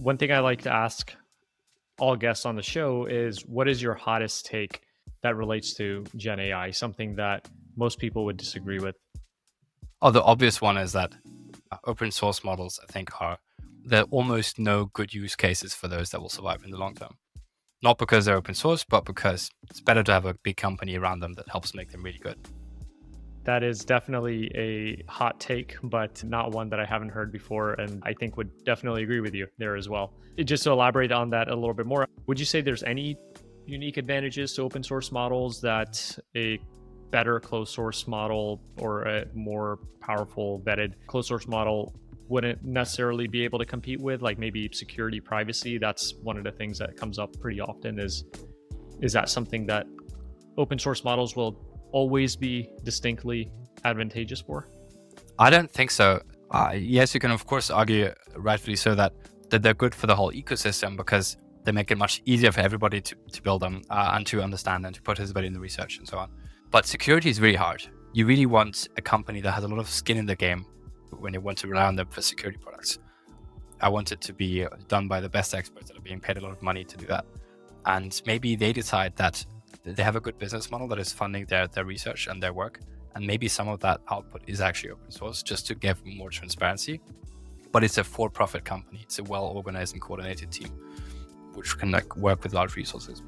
One thing I like to ask all guests on the show is what is your hottest take that relates to Gen AI? Something that most people would disagree with. Oh, the obvious one is that open source models, I think, there are almost no good use cases for those that will survive in the long term. Not because they're open source, but because it's better to have a big company around them that helps make them really good. That is definitely a hot take, but not one that I haven't heard before. And I think would definitely agree with you there as well. Just to elaborate on that a little bit more, would you say there's any unique advantages to open source models that a better closed source model or a more powerful vetted closed source model wouldn't necessarily be able to compete with, like maybe security, privacy? That's one of the things that comes up pretty often. Is that something that open source models will always be distinctly advantageous for? I don't think so. Yes, you can of course argue, rightfully so, that they're good for the whole ecosystem because they make it much easier for everybody to build them and to understand and to participate in the research and so on. But security is really hard. You really want a company that has a lot of skin in the game when you want to rely on them for security products. I want it to be done by the best experts that are being paid a lot of money to do that. And maybe they decide that they have a good business model that is funding their research and their work. And maybe some of that output is actually open source just to give more transparency. But it's a for-profit company. It's a well-organized and coordinated team, which can work with large resources.